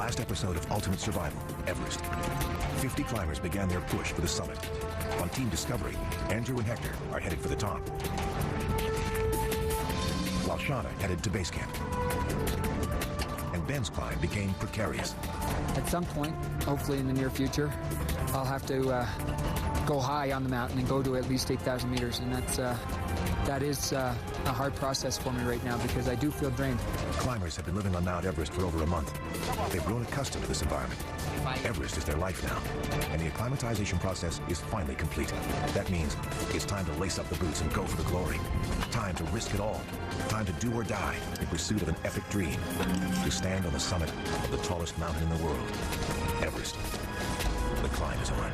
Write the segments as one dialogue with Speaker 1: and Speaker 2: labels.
Speaker 1: last episode of Ultimate Survival, Everest. 50 climbers began their push for the summit. On Team Discovery, Andrew and Hector are headed for the top, while Shauna headed to base camp. And Ben's climb became precarious.
Speaker 2: At some point, hopefully in the near future, I'll have to go high on the mountain and go to at least 8,000 meters, and that is a hard process for me right now because I do feel drained.
Speaker 1: Climbers have been living on Mount Everest for over a month. They've grown accustomed to this environment. Everest is their life now, and the acclimatization process is finally complete. That means it's time to lace up the boots and go for the glory. Time to risk it all. Time to do or die in pursuit of an epic dream. To stand on the summit of the tallest mountain in the world, Everest. The climb is on.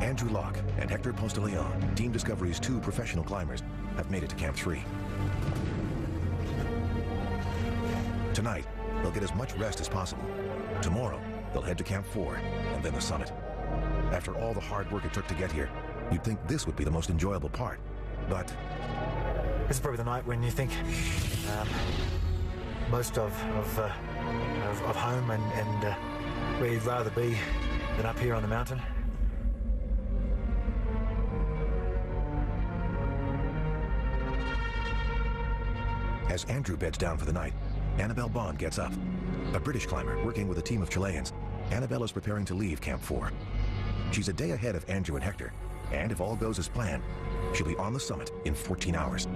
Speaker 1: Andrew Locke and Hector Ponce, Team Discovery's 2 professional climbers, have made it to Camp 3. Tonight, they'll get as much rest as possible. Tomorrow, they'll head to Camp 4 and then the summit. After all the hard work it took to get here, you'd think this would be the most enjoyable part, but...
Speaker 3: This is probably the night when you think most of home and where you'd rather be than up here on the mountain.
Speaker 1: As Andrew beds down for the night, Annabelle Bond gets up. A British climber working with a team of Chileans, Annabelle is preparing to leave Camp 4. She's a day ahead of Andrew and Hector, and if all goes as planned, she'll be on the summit in 14 hours.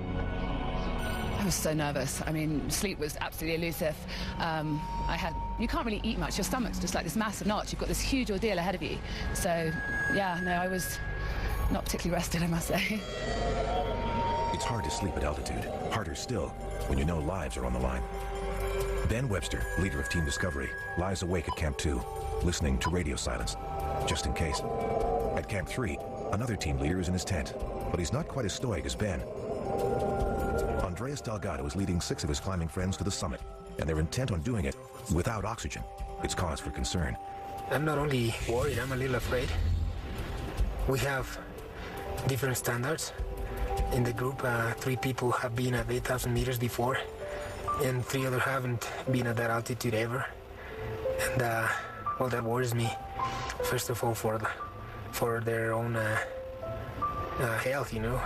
Speaker 4: I was so nervous. I mean, sleep was absolutely elusive. You can't really eat much. Your stomach's just like this massive notch. You've got this huge ordeal ahead of you. So, yeah, no, I was not particularly rested, I must say.
Speaker 1: It's hard to sleep at altitude. Harder still when you know lives are on the line. Ben Webster, leader of Team Discovery, lies awake at Camp 2, listening to radio silence, just in case. At Camp 3, another team leader is in his tent, but he's not quite as stoic as Ben. Andreas Delgado is leading 6 of his climbing friends to the summit, and they're intent on doing it without oxygen. It's cause for concern.
Speaker 5: I'm not only worried, I'm a little afraid. We have different standards. In the group, 3 people have been at 8,000 meters before, and 3 others haven't been at that altitude ever. And, well, that worries me. First of all, for their own health, you know.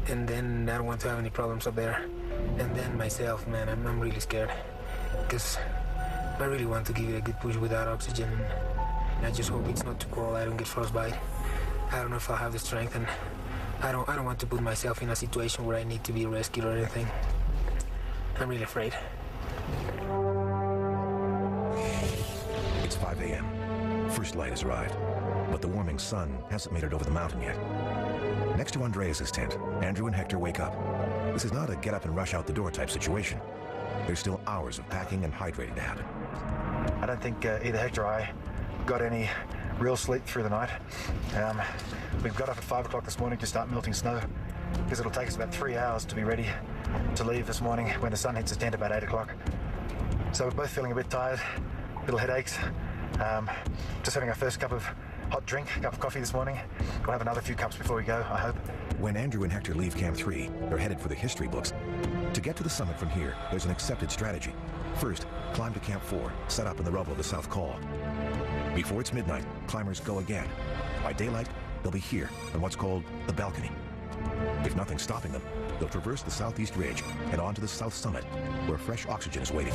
Speaker 5: And then I don't want to have any problems up there. And then myself, man, I'm really scared. Because I really want to give it a good push without oxygen. And I just hope it's not too cold, I don't get frostbite. I don't know if I'll have the strength, and I don't want to put myself in a situation where I need to be rescued or anything. I'm really afraid.
Speaker 1: It's 5 a.m. First light has arrived, but the warming sun hasn't made it over the mountain yet. Next to Andreas' tent, Andrew and Hector wake up. This is not a get up and rush out the door type situation. There's still hours of packing and hydrating to happen.
Speaker 3: I don't think either Hector or I got any real sleep through the night. We've got up at 5 o'clock this morning to start melting snow, because it'll take us about 3 hours to be ready to leave this morning when the sun hits the tent about 8 o'clock. So we're both feeling a bit tired, little headaches. Just having our first cup of hot drink, cup of coffee this morning. We'll have another few cups before we go, I hope.
Speaker 1: When Andrew and Hector leave Camp 3, they're headed for the history books. To get to the summit from here, there's an accepted strategy. First, climb to Camp 4, set up in the rubble of the South Col. Before it's midnight, climbers go again. By daylight, they'll be here on what's called the balcony. If nothing's stopping them, they'll traverse the southeast ridge and on to the south summit, where fresh oxygen is waiting.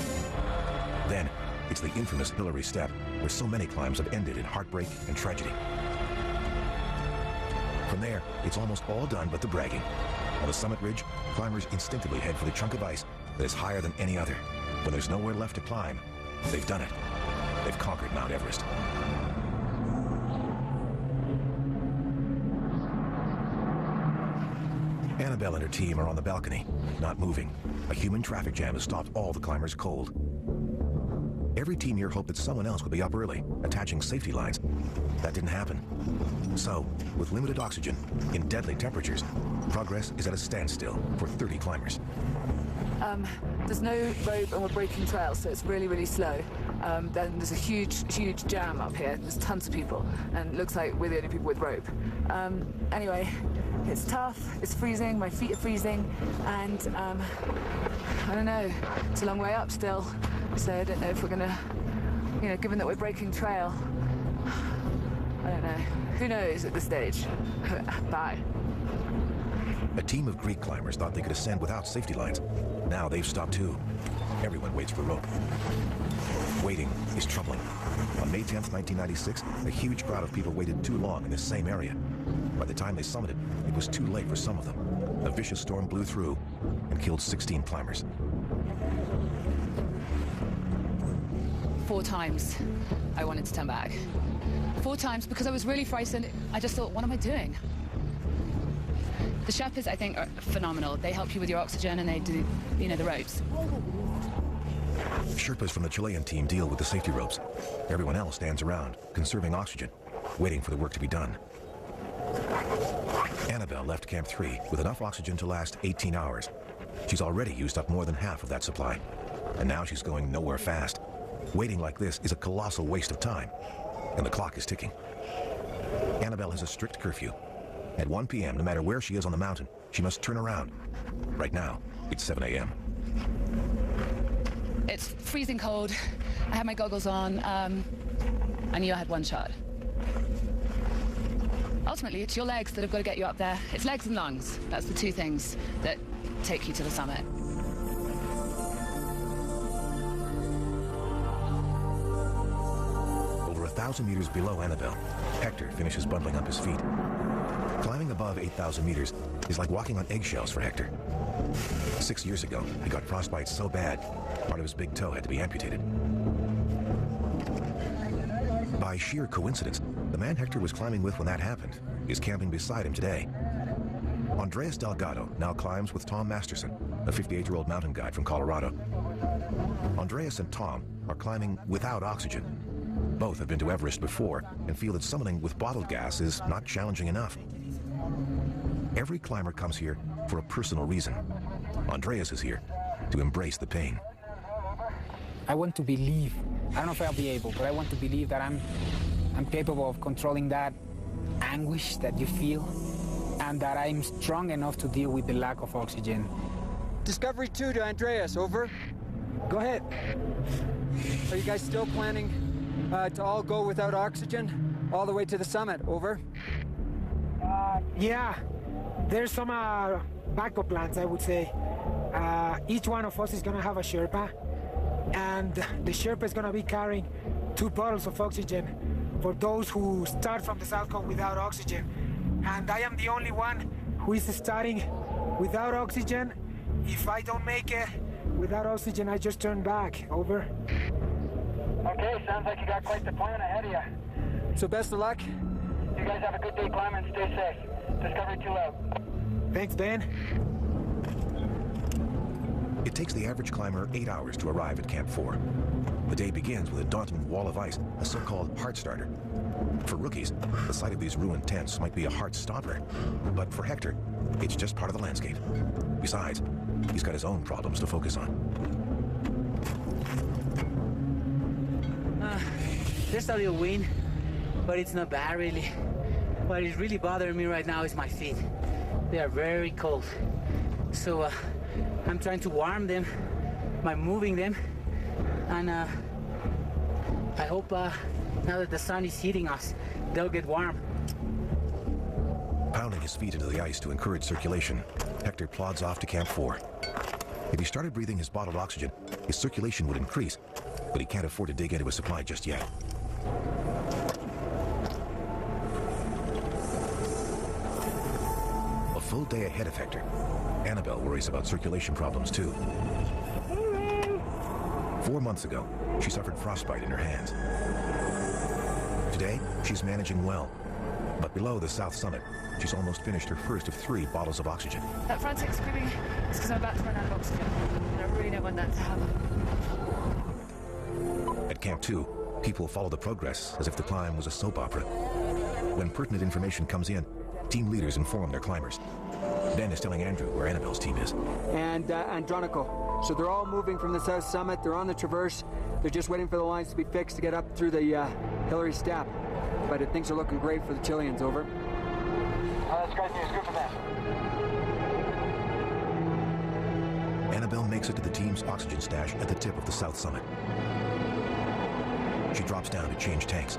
Speaker 1: Then, it's the infamous Hillary Step, where so many climbs have ended in heartbreak and tragedy. From there, it's almost all done but the bragging. On the summit ridge, climbers instinctively head for the chunk of ice that is higher than any other. When there's nowhere left to climb, they've done it. They've conquered Mount Everest. Annabelle and her team are on the balcony, not moving. A human traffic jam has stopped all the climbers cold. Every team here hoped that someone else would be up early, attaching safety lines. That didn't happen. So, with limited oxygen, in deadly temperatures, progress is at a standstill for 30 climbers.
Speaker 4: There's no rope and we're breaking trails, so it's really, really slow. Then there's a huge jam up here. There's tons of people, and it looks like we're the only people with rope. Anyway, it's tough, it's freezing, my feet are freezing, and I don't know, it's a long way up still, so I don't know if we're gonna, given that we're breaking trail, I don't know. Who knows at this stage? Bye.
Speaker 1: A team of Greek climbers thought they could ascend without safety lines. Now they've stopped too. Everyone waits for rope. Waiting is troubling. On May 10th, 1996, a huge crowd of people waited too long in this same area. By the time they summited, it was too late for some of them. A vicious storm blew through and killed 16 climbers.
Speaker 4: 4 times I wanted to turn back. 4 times because I was really frightened. I just thought, what am I doing? The Sherpas, I think, are phenomenal. They help you with your oxygen and they do, the ropes.
Speaker 1: Sherpas from the Chilean team deal with the safety ropes. Everyone else stands around, conserving oxygen, waiting for the work to be done. Annabelle left Camp 3 with enough oxygen to last 18 hours. She's already used up more than half of that supply. And now she's going nowhere fast. Waiting like this is a colossal waste of time. And the clock is ticking. Annabelle has a strict curfew. At 1 p.m., no matter where she is on the mountain, she must turn around. Right now, it's 7 a.m.
Speaker 4: It's freezing cold. I had my goggles on. I knew I had one shot. Ultimately, it's your legs that have got to get you up there. It's legs and lungs. That's the 2 things that take you to the summit.
Speaker 1: Over 1,000 meters below Annabelle, Hector finishes bundling up his feet. Climbing above 8,000 meters is like walking on eggshells for Hector. 6 years ago, he got frostbite so bad, part of his big toe had to be amputated. By sheer coincidence, the man Hector was climbing with when that happened is camping beside him today. Andreas Delgado now climbs with Tom Masterson, a 58-year-old mountain guide from Colorado. Andreas and Tom are climbing without oxygen. Both have been to Everest before and feel that summiting with bottled gas is not challenging enough. Every climber comes here for a personal reason. Andreas is here to embrace the pain.
Speaker 5: I want to believe, I don't know if I'll be able, but I want to believe that I'm capable of controlling that anguish that you feel, and that I'm strong enough to deal with the lack of oxygen.
Speaker 2: Discovery 2 to Andreas, over.
Speaker 5: Go ahead.
Speaker 2: Are you guys still planning to all go without oxygen all the way to the summit, over?
Speaker 5: Yeah, there's some backup plans, I would say. Each one of us is gonna have a Sherpa, and the Sherpa is gonna be carrying 2 bottles of oxygen for those who start from the South Cone without oxygen. And I am the only one who is starting without oxygen. If I don't make it without oxygen, I just turn back, over.
Speaker 6: Okay, sounds like you got quite the plan ahead of you.
Speaker 2: So best of luck.
Speaker 6: You guys have a good day climbing, stay safe. Discovery 2 out.
Speaker 5: Thanks, Ben.
Speaker 1: It takes the average climber 8 hours to arrive at Camp 4. The day begins with a daunting wall of ice, a so-called heart starter. For rookies, the sight of these ruined tents might be a heart stopper. But for Hector, it's just part of the landscape. Besides, he's got his own problems to focus on.
Speaker 7: There's a little wind, but it's not bad really. What is really bothering me right now is my feet. They are very cold. So I'm trying to warm them by moving them. And I hope now that the sun is hitting us, they'll get warm.
Speaker 1: Pounding his feet into the ice to encourage circulation, Hector plods off to Camp 4. If he started breathing his bottled oxygen, his circulation would increase, but he can't afford to dig into his supply just yet. A full day ahead of Hector, Annabelle worries about circulation problems too. 4 months ago, she suffered frostbite in her hands. Today, she's managing well. But below the south summit, she's almost finished her first of 3 bottles of oxygen.
Speaker 4: That frantic screaming is because I'm about to run out of oxygen. And I really don't want that to happen.
Speaker 1: At Camp 2, people follow the progress as if the climb was a soap opera. When pertinent information comes in, team leaders inform their climbers. Ben is telling Andrew where Annabelle's team is.
Speaker 2: And Andronico. So they're all moving from the south summit. They're on the traverse. They're just waiting for the lines to be fixed to get up through the Hillary Step. But things are looking great for the Chileans, over.
Speaker 6: That's great news. Good for them.
Speaker 1: Annabelle makes it to the team's oxygen stash at the tip of the south summit. She drops down to change tanks.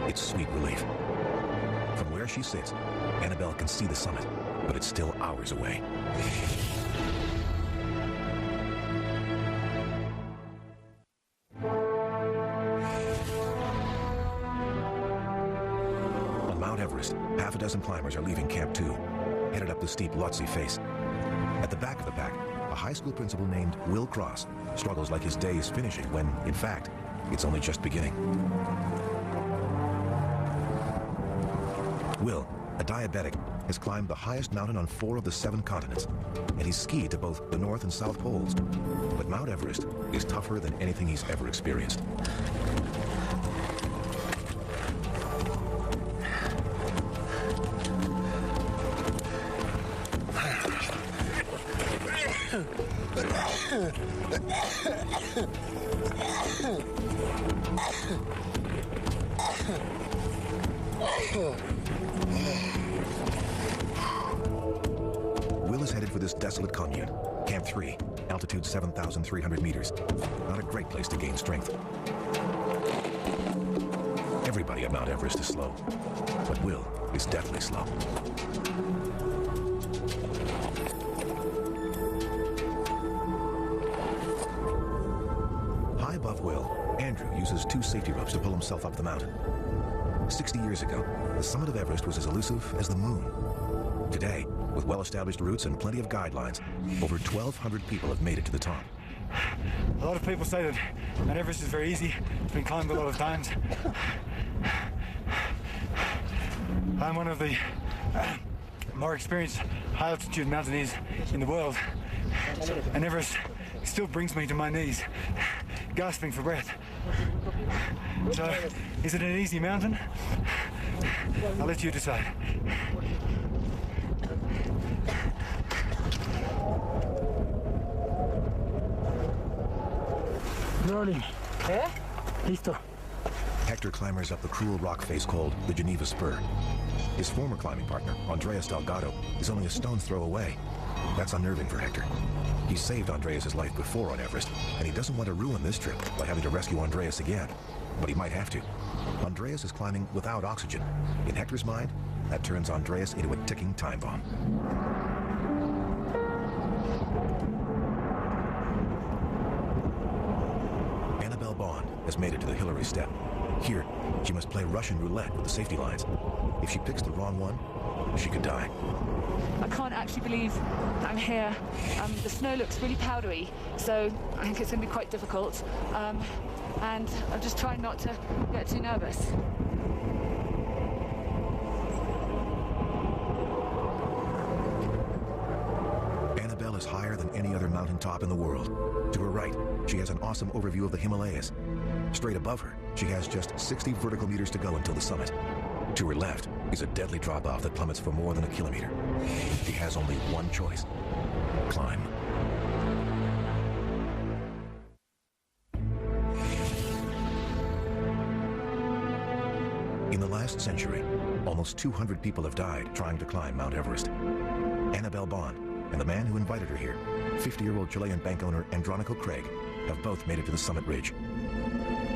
Speaker 1: It's sweet relief. From where she sits, Annabelle can see the summit, but it's still hours away. On Mount Everest, half a dozen climbers are leaving Camp 2, headed up the steep Lhotse face. At the back of the pack, a high school principal named Will Cross struggles like his day is finishing when, in fact, it's only just beginning. Will, a diabetic, has climbed the highest mountain on 4 of the 7 continents, and he's skied to both the North and South Poles. But Mount Everest is tougher than anything he's ever experienced. Will is headed for this desolate commune, Camp 3, altitude 7,300 meters. Not a great place to gain strength. Everybody at Mount Everest is slow, but Will is definitely slow. High above Will, Andrew uses 2 safety ropes to pull himself up the mountain. 60 years ago, the summit of Everest was as elusive as the moon. Today, with well-established routes and plenty of guidelines, over 1,200 people have made it to the top.
Speaker 3: A lot of people say that Mount Everest is very easy. It's been climbed a lot of times. I'm one of the more experienced high-altitude mountaineers in the world. And Everest still brings me to my knees, gasping for breath. So, is it an easy mountain? I'll let you decide.
Speaker 5: Rolling.
Speaker 6: Eh?
Speaker 5: Listo.
Speaker 1: Hector climbers up the cruel rock face called the Geneva Spur. His former climbing partner, Andreas Delgado, is only a stone's throw away. That's unnerving for Hector. He saved Andreas' life before on Everest, and he doesn't want to ruin this trip by having to rescue Andreas again. But he might have to. Andreas is climbing without oxygen. In Hector's mind, that turns Andreas into a ticking time bomb. Annabelle Bond has made it to the Hillary Step. Here, she must play Russian roulette with the safety lines. If she picks the wrong one, she could die.
Speaker 4: I can't actually believe that I'm here. The snow looks really powdery, so I think it's going to be quite difficult. And I'm just trying not to get too nervous.
Speaker 1: Annabelle is higher than any other mountaintop in the world. To her right, she has an awesome overview of the Himalayas. Straight above her, she has just 60 vertical meters to go until the summit. To her left is a deadly drop-off that plummets for more than a kilometer. She has only one choice: climb. In the last century, almost 200 people have died trying to climb Mount Everest. Annabelle Bond and the man who invited her here, 50-year-old Chilean bank owner Andronico Craig, have both made it to the summit ridge.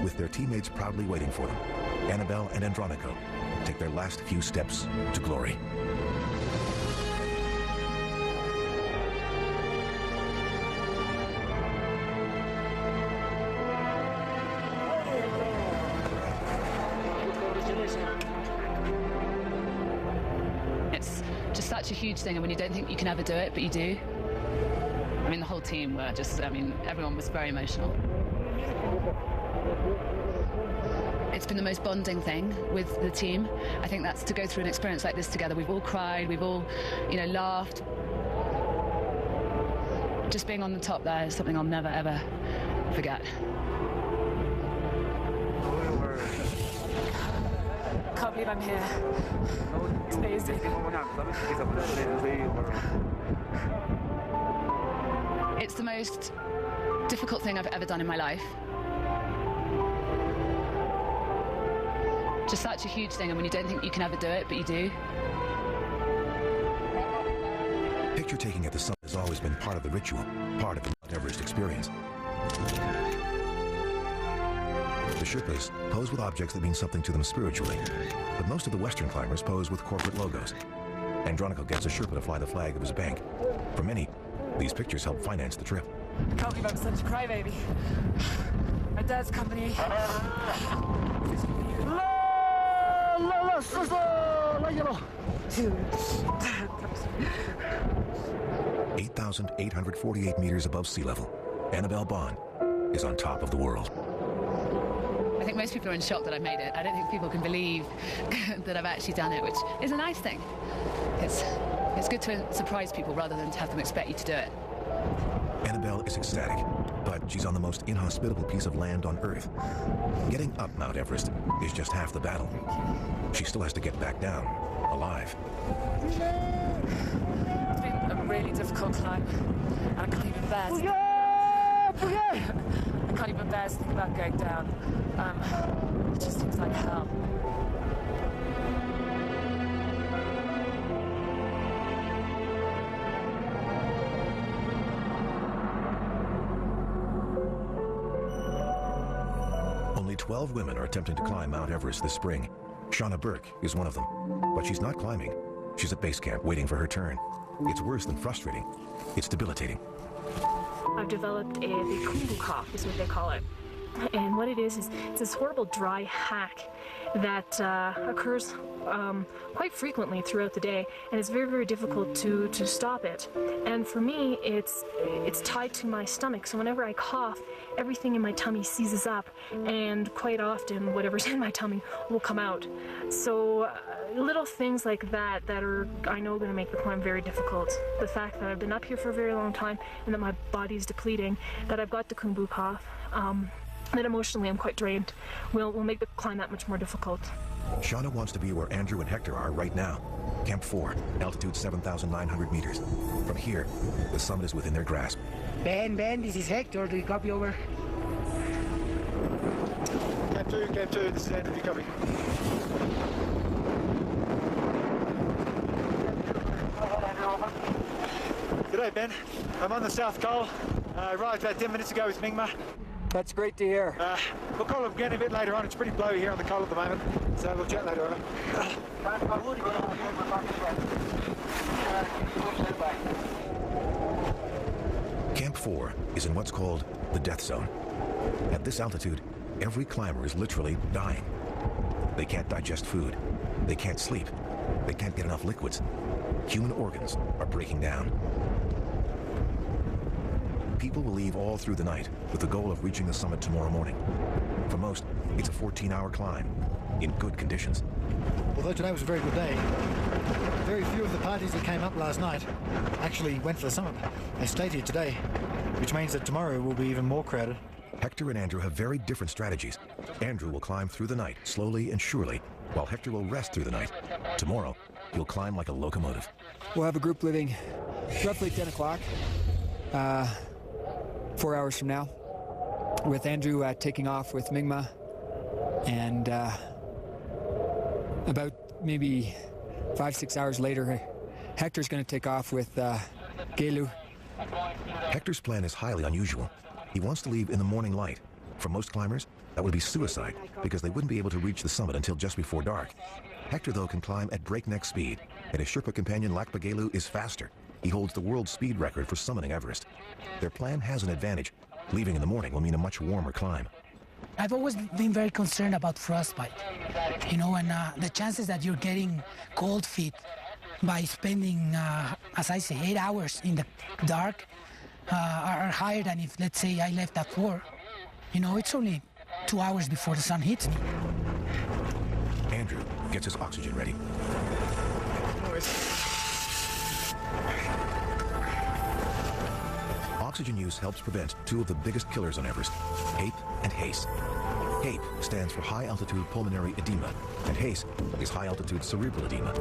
Speaker 1: With their teammates proudly waiting for them, Annabelle and Andronico take their last few steps to glory.
Speaker 4: It's just such a huge thing, and when you don't think you can ever do it, but you do. I mean, the whole team were just, everyone was very emotional. It's been the most bonding thing with the team. I think that's to go through an experience like this together. We've all cried, we've all, laughed. Just being on the top there is something I'll never, ever forget.
Speaker 8: Can't believe I'm here. It's amazing.
Speaker 4: It's the most difficult thing I've ever done in my life. Just such a huge thing, and when you don't think you can ever do it, but you do.
Speaker 1: Picture taking at the summit has always been part of the ritual, part of the Mount Everest experience. The Sherpas pose with objects that mean something to them spiritually, but most of the Western climbers pose with corporate logos. Andronico gets a Sherpa to fly the flag of his bank. For many, these pictures help finance the trip.
Speaker 8: I can't believe I'm such a crybaby. My dad's company.
Speaker 1: 8,848 meters above sea level, Annabelle Bond is on top of the world.
Speaker 4: I think most people are in shock that I've made it. I don't think people can believe that I've actually done it, which is a nice thing. It's good to surprise people rather than to have them expect you to do it.
Speaker 1: Annabelle is ecstatic, but she's on the most inhospitable piece of land on Earth. Getting up Mount Everest is just half the battle. She still has to get back down, alive.
Speaker 8: It's been a really difficult climb, and I can't even bear to... I can't even bear to think about going down. It just seems like hell.
Speaker 1: Only 12 women are attempting to climb Mount Everest this spring. Shauna Burke is one of them, but she's not climbing. She's at base camp waiting for her turn. It's worse than frustrating. It's debilitating.
Speaker 9: I've developed the kumbu cough, is what they call it. And what it is it's this horrible dry hack that occurs quite frequently throughout the day, and it's very, very difficult to stop it. And for me, it's tied to my stomach, so whenever I cough, everything in my tummy seizes up, and quite often whatever's in my tummy will come out. So little things like that are, I know, going to make the climb very difficult. The fact that I've been up here for a very long time and that my body's depleting, that I've got the kumbu cough, that emotionally I'm quite drained, will make the climb that much more difficult.
Speaker 1: Shauna wants to be where Andrew and Hector are right now. Camp 4, altitude 7,900 meters. From here, the summit is within their grasp.
Speaker 5: Ben, this is Hector. Do you copy over?
Speaker 3: Camp 2, this is Andrew, you copy. G'day, Ben. I'm on the South Col. I arrived about 10 minutes ago with Mingma.
Speaker 2: That's great to hear.
Speaker 3: We'll call up again a bit later on. It's pretty blowy here on the col at the moment, so we'll chat later on.
Speaker 1: Camp 4 is in what's called the death zone. At this altitude, every climber is literally dying. They can't digest food. They can't sleep. They can't get enough liquids. Human organs are breaking down. People will leave all through the night with the goal of reaching the summit tomorrow morning. For most, it's a 14-hour climb in good conditions.
Speaker 3: Although today was a very good day, very few of the parties that came up last night actually went for the summit. They stayed here today, which means that tomorrow will be even more crowded.
Speaker 1: Hector and Andrew have very different strategies. Andrew will climb through the night, slowly and surely, while Hector will rest through the night. Tomorrow, he'll climb like a locomotive.
Speaker 2: We'll have a group leaving roughly 10 o'clock, 4 hours from now, with Andrew taking off with Mingma, and about maybe 5-6 hours later, Hector's going to take off with Gelu.
Speaker 1: Hector's plan is highly unusual. He wants to leave in the morning light. For most climbers, that would be suicide, because they wouldn't be able to reach the summit until just before dark. Hector, though, can climb at breakneck speed, and his Sherpa companion Lakpa Gelu is faster. He holds the world speed record for summiting Everest. Their plan has an advantage. Leaving in the morning will mean a much warmer climb.
Speaker 10: I've always been very concerned about frostbite, and the chances that you're getting cold feet by spending, as I say, 8 hours in the dark are higher than if, let's say, I left at 4. It's only 2 hours before the sun hits me.
Speaker 1: Andrew gets his oxygen ready. Oxygen use helps prevent two of the biggest killers on Everest, HAPE and HACE. HAPE stands for high-altitude pulmonary edema, and HACE is high-altitude cerebral edema.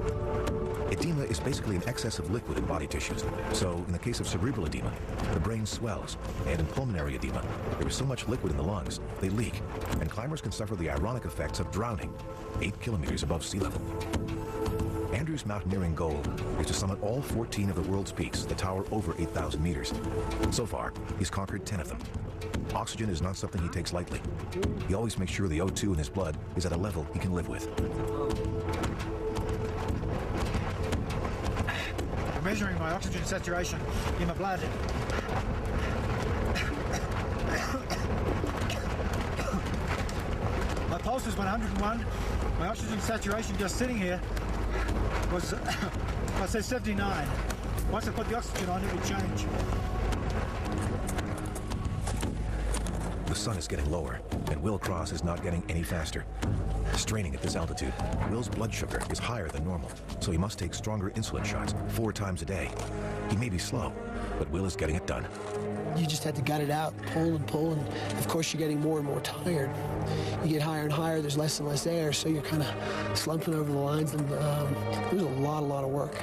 Speaker 1: Edema is basically an excess of liquid in body tissues, so in the case of cerebral edema, the brain swells, and in pulmonary edema, there is so much liquid in the lungs, they leak, and climbers can suffer the ironic effects of drowning 8 kilometers above sea level. Andrew's mountaineering goal is to summit all 14 of the world's peaks that tower over 8,000 meters. So far, he's conquered 10 of them. Oxygen is not something he takes lightly. He always makes sure the O2 in his blood is at a level he can live with.
Speaker 3: I'm measuring my oxygen saturation in my blood. My pulse is 101. My oxygen saturation just sitting here was, I'd say 79. Once I put the oxygen on, it would change.
Speaker 1: The sun is getting lower, and Will Cross is not getting any faster. Straining at this altitude, Will's blood sugar is higher than normal, so he must take stronger insulin shots 4 times a day. He may be slow, but Will is getting it done.
Speaker 11: You just had to gut it out, pull, and of course you're getting more and more tired. You get higher and higher, there's less and less air, so you're kind of slumping over the lines, and it was a lot of work.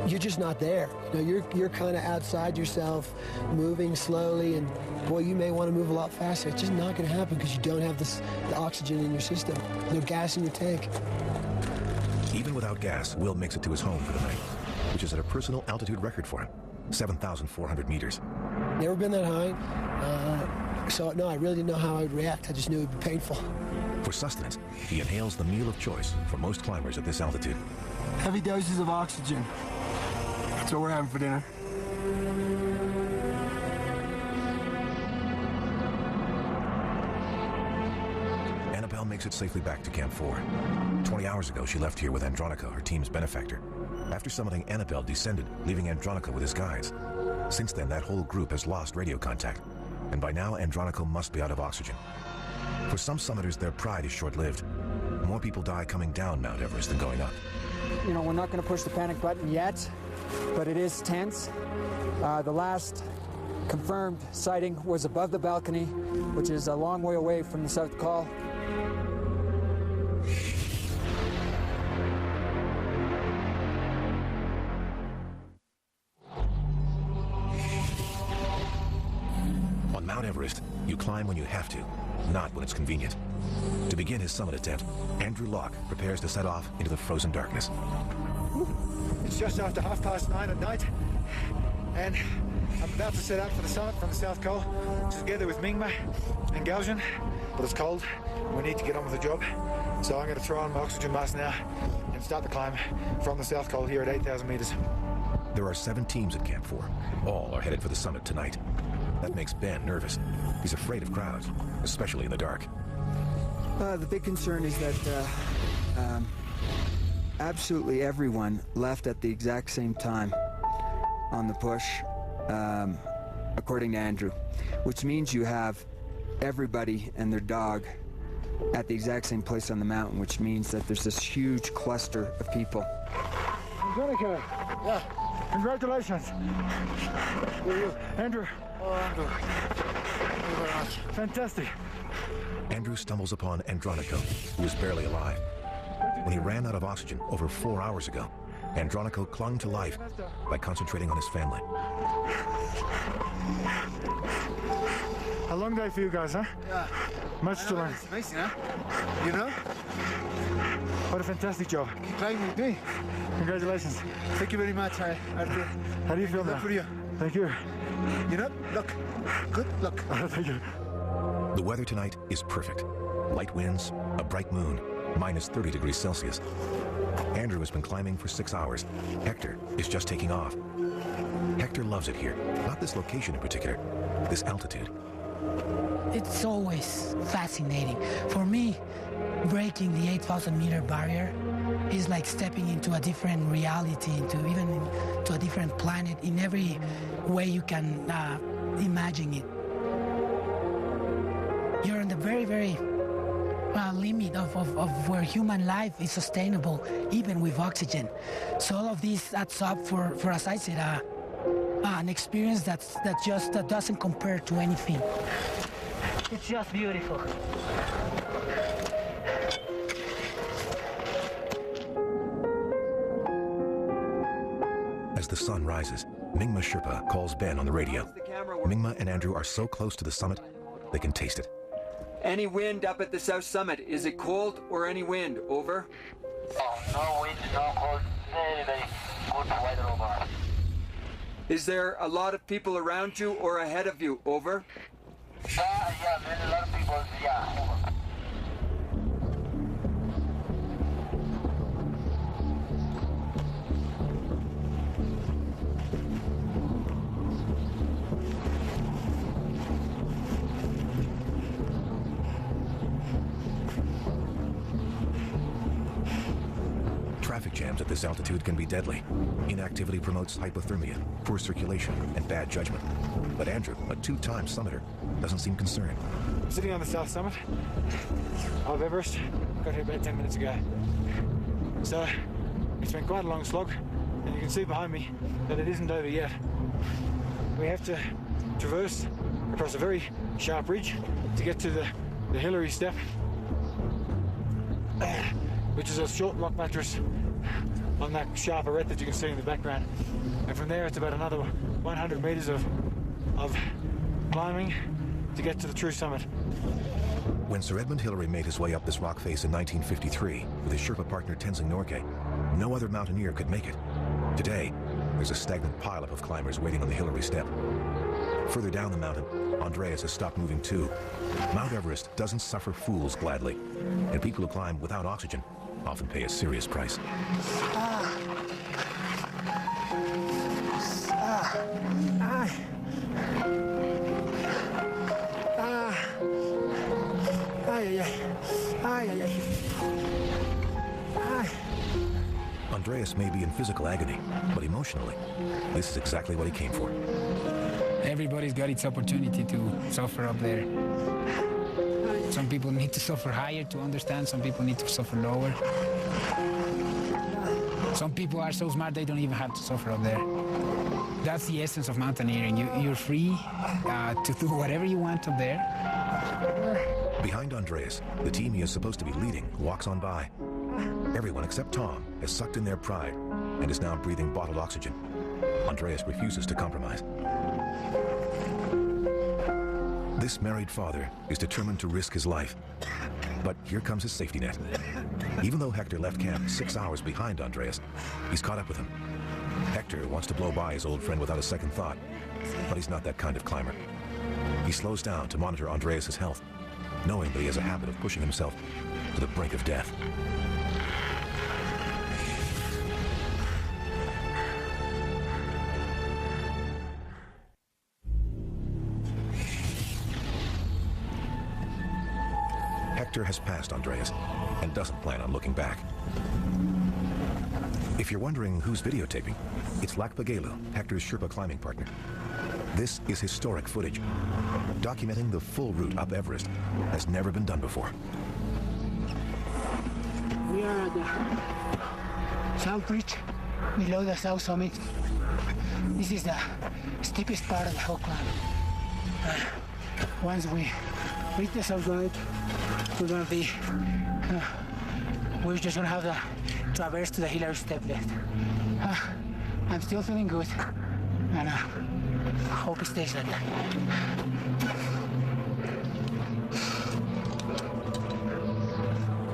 Speaker 11: You're just not there. You know, you're kind of outside yourself, moving slowly, and boy, you may want to move a lot faster. It's just not going to happen because you don't have the oxygen in your system, no gas in your tank.
Speaker 1: Even without gas, Will makes it to his home for the night, which is at a personal altitude record for him, 7,400 meters.
Speaker 11: Never been that high, so no, I really didn't know how I would react. I just knew it would be painful.
Speaker 1: For sustenance, he inhales the meal of choice for most climbers at this altitude.
Speaker 12: Heavy doses of oxygen. That's what we're having for dinner.
Speaker 1: Annabelle makes it safely back to Camp 4. 20 hours ago, she left here with Andronica, her team's benefactor. After summiting, Annabelle descended, leaving Andronica with his guides. Since then, that whole group has lost radio contact, and by now, Andronica must be out of oxygen. For some summiters, their pride is short-lived. More people die coming down Mount Everest than going up.
Speaker 2: You know, we're not going to push the panic button yet, but it is tense. The last confirmed sighting was above the balcony, which is a long way away from the South Col.
Speaker 1: On Mount Everest, you climb when you have to, not when it's convenient. To begin his summit attempt, Andrew Locke prepares to set off into the frozen darkness.
Speaker 3: It's just after 9:30 at night, and I'm about to set out for the summit from the South Col, together with Mingma and Galjan, but it's cold. We need to get on with the job, so I'm going to throw on my oxygen mask now and start the climb from the South Col here at 8,000 meters.
Speaker 1: There are 7 teams at Camp 4. All are headed for the summit tonight. That makes Ben nervous. He's afraid of crowds, especially in the dark.
Speaker 2: The big concern is that absolutely everyone left at the exact same time on the push, according to Andrew, which means you have everybody and their dog at the exact same place on the mountain, which means that there's this huge cluster of people.
Speaker 3: Angelica, yeah, congratulations. Andrew. Oh, Andrew. Thank you very much. Fantastic.
Speaker 1: Andrew stumbles upon Andronica, who is barely alive. When he ran out of oxygen over 4 hours ago, Andronica clung to life by concentrating on his family.
Speaker 3: A long day for you guys, huh?
Speaker 12: Yeah.
Speaker 3: Much to learn.
Speaker 12: It's amazing, huh? You know?
Speaker 3: What a fantastic job.
Speaker 12: Keep climbing with me.
Speaker 3: Congratulations.
Speaker 12: Thank you very much, Arthur.
Speaker 3: How do you feel now?
Speaker 12: Good for you.
Speaker 3: Thank you.
Speaker 12: You know, look. Good luck.
Speaker 3: Thank you.
Speaker 1: The weather tonight is perfect. Light winds, a bright moon, minus 30 degrees Celsius. Andrew has been climbing for 6 hours. Hector is just taking off. Hector loves it here. Not this location in particular, this altitude.
Speaker 10: It's always fascinating. For me, breaking the 8,000-meter barrier is like stepping into a different reality, into a different planet in every way you can imagine it. You're in the very, very limit of where human life is sustainable, even with oxygen. So all of this adds up for as I said, an experience that just doesn't compare to anything.
Speaker 7: It's just beautiful.
Speaker 1: As the sun rises, Nyingma Sherpa calls Ben on the radio. Nyingma and Andrew are so close to the summit, they can taste it.
Speaker 13: Any wind up at the south summit? Is it cold or any wind? Over.
Speaker 6: Oh, no wind, no cold. Very, very good weather over.
Speaker 13: Is there a lot of people around you or ahead of you? Over.
Speaker 6: Yeah, there's a lot of people. Yeah, over.
Speaker 1: Traffic jams at this altitude can be deadly. Inactivity promotes hypothermia, poor circulation, and bad judgment. But Andrew, a two-time summiter, doesn't seem concerned.
Speaker 3: I'm sitting on the south summit of Everest. Got here about 10 minutes ago. So it's been quite a long slog, and you can see behind me that it isn't over yet. We have to traverse across a very sharp ridge to get to the Hillary Step, which is a short rock mattress on that sharp arête that you can see in the background. And from there it's about another 100 meters of climbing to get to the true summit.
Speaker 1: When Sir Edmund Hillary made his way up this rock face in 1953 with his Sherpa partner Tenzing Norgay, no other mountaineer could make it. Today, there's a stagnant pileup of climbers waiting on the Hillary Step. Further down the mountain, Andreas has stopped moving too. Mount Everest doesn't suffer fools gladly, and people who climb without oxygen often pay a serious price. Andreas may be in physical agony, but emotionally, this is exactly what he came for.
Speaker 2: Everybody's got its opportunity to suffer up there. Some people need to suffer higher to understand, some people need to suffer lower. Some people are so smart they don't even have to suffer up there. That's the essence of mountaineering. You're free to do whatever you want up there.
Speaker 1: Behind Andreas, the team he is supposed to be leading walks on by. Everyone except Tom has sucked in their pride and is now breathing bottled oxygen. Andreas refuses to compromise. This married father is determined to risk his life. But here comes his safety net. Even though Hector left camp 6 hours behind Andreas, he's caught up with him. Hector wants to blow by his old friend without a second thought, but he's not that kind of climber. He slows down to monitor Andreas' health, knowing that he has a habit of pushing himself to the brink of death. Hector has passed Andreas and doesn't plan on looking back. If you're wondering who's videotaping, it's Lakpagelu, Hector's Sherpa climbing partner. This is historic footage, documenting the full route up Everest has never been done before.
Speaker 10: We are at the South Ridge, below the South Summit. This is the steepest part of the whole climb. Once we reach the South Summit, we're just gonna have the traverse to the Hillary Step left. I'm still feeling good, and I hope it stays like that.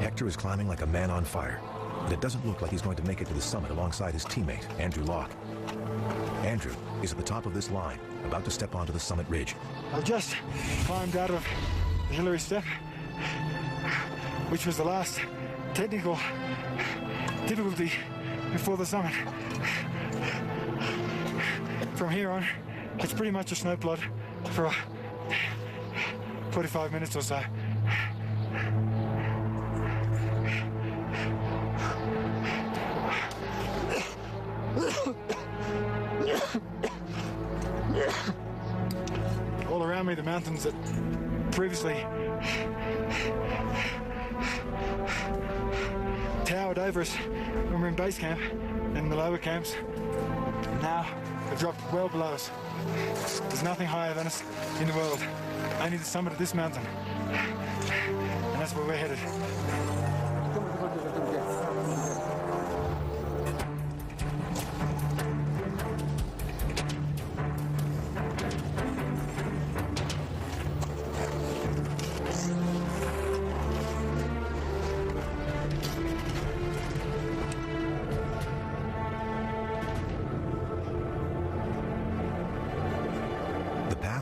Speaker 1: Hector is climbing like a man on fire, but it doesn't look like he's going to make it to the summit alongside his teammate, Andrew Locke. Andrew is at the top of this line, about to step onto the summit ridge.
Speaker 3: I've just climbed out of the Hillary Step, which was the last technical difficulty before the summit. From here on, it's pretty much a snow plot for 45 minutes or so. All around me, the mountains that previously towered over us when we were in base camp and in the lower camps. And now they've dropped well below us. There's nothing higher than us in the world. Only the summit of this mountain. And that's where we're headed.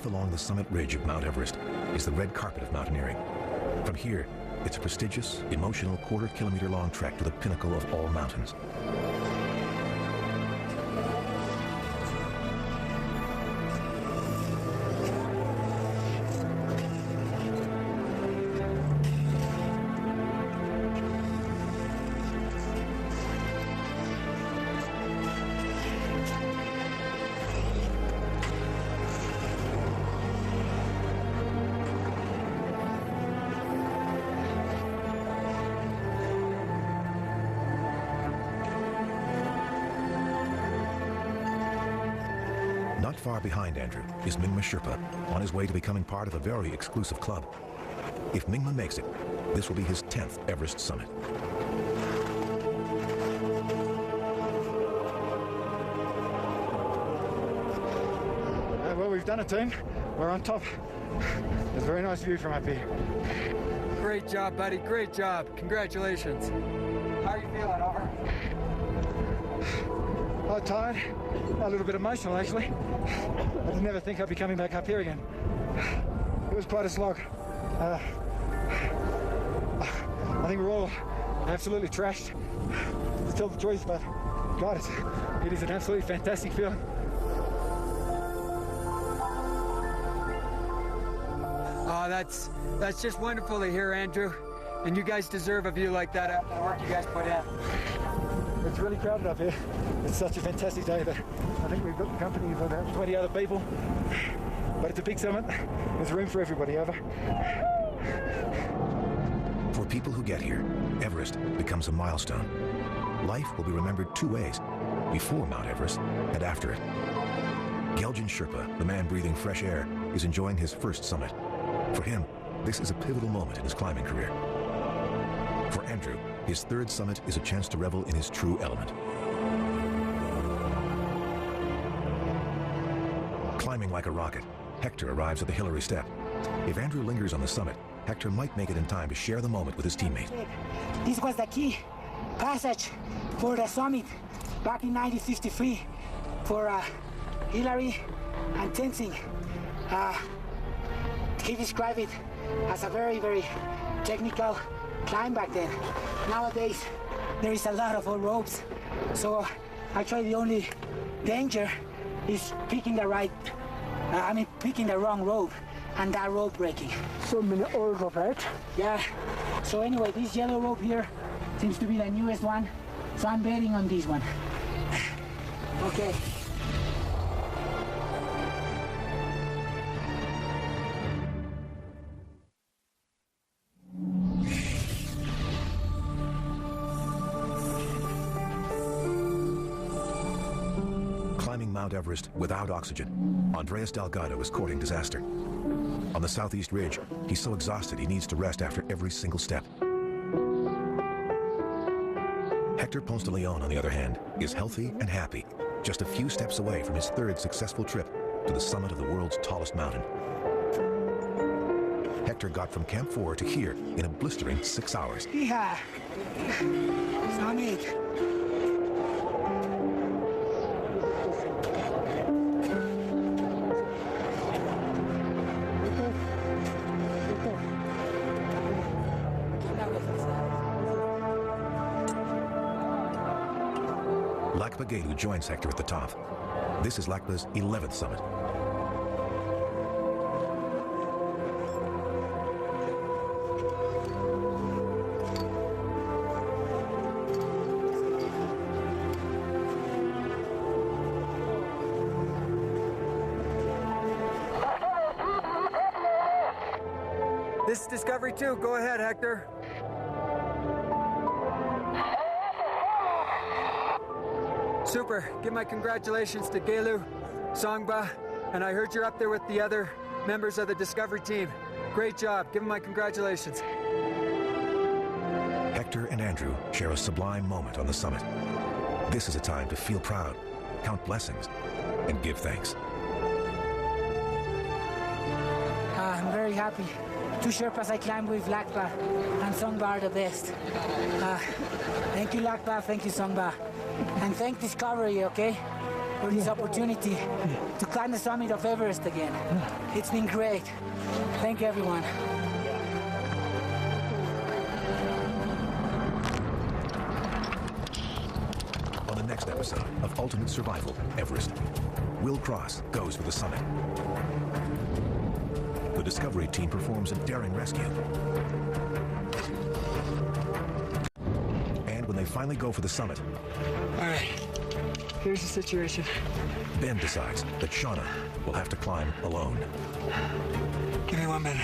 Speaker 1: Along the summit ridge of Mount Everest is the red carpet of mountaineering. From here, it's a prestigious, emotional quarter-kilometer-long trek to the pinnacle of all mountains. Not far behind Andrew is Mingma Sherpa, on his way to becoming part of a very exclusive club. If Mingma makes it, this will be his 10th Everest summit.
Speaker 3: Well, we've done it, team. We're on top. It's a very nice view from up here.
Speaker 13: Great job, buddy. Great job. Congratulations. How are you feeling, over?
Speaker 3: I'm tired. A little bit emotional, actually. I didn't ever think I'd be coming back up here again. It was quite a slog. I think we're all absolutely trashed, to tell the truth, but God, it is an absolutely fantastic feeling.
Speaker 13: Oh, that's just wonderful to hear, Andrew. And you guys deserve a view like that after the work you guys put in.
Speaker 3: It's really crowded up here. It's such a fantastic day that I think we've got the company of about 20 other people. But it's a big summit. There's room for everybody, over.
Speaker 1: For people who get here, Everest becomes a milestone. Life will be remembered two ways: before Mount Everest and after it. Geljan Sherpa, the man breathing fresh air, is enjoying his first summit. For him, this is a pivotal moment in his climbing career. For Andrew, his third summit is a chance to revel in his true element. Climbing like a rocket, Hector arrives at the Hillary Step. If Andrew lingers on the summit, Hector might make it in time to share the moment with his teammate.
Speaker 10: This was the key passage for the summit back in 1953 for Hillary and Tenzing. He described it as a very, very technical climb back then. Nowadays, there is a lot of ropes, so actually the only danger is picking the wrong rope, and that rope breaking.
Speaker 11: So many old rope, right?
Speaker 10: Yeah. So anyway, this yellow rope here seems to be the newest one, so I'm betting on this one. Okay.
Speaker 1: Mount Everest without oxygen, Andreas Delgado is courting disaster. On the southeast ridge, he's so exhausted he needs to rest after every single step. Hector Ponce de Leon, on the other hand, is healthy and happy, just a few steps away from his third successful trip to the summit of the world's tallest mountain. Hector got from Camp 4 to here in a blistering 6 hours.
Speaker 10: Yeah. Summit.
Speaker 1: Lakpa Gelu joins Hector at the top. This is Lakpa's 11th summit.
Speaker 13: This is Discovery 2. Go ahead, Hector. Super. Give my congratulations to Gelu, Songba, and I heard you're up there with the other members of the Discovery team. Great job. Give them my congratulations.
Speaker 1: Hector and Andrew share a sublime moment on the summit. This is a time to feel proud, count blessings, and give thanks.
Speaker 7: I'm very happy. 2 Sherpas I climbed with Lakpa and Songba are the best. Thank you, Lakpa. Thank you, Songba. And thank Discovery, okay, for this opportunity to climb the summit of Everest again. It's been great. Thank you, everyone.
Speaker 1: On the next episode of Ultimate Survival, Everest, Will Cross goes for the summit. The Discovery team performs a daring rescue. And when they finally go for the summit,
Speaker 13: all right, here's the situation.
Speaker 1: Ben decides that Shauna will have to climb alone.
Speaker 13: Give me 1 minute.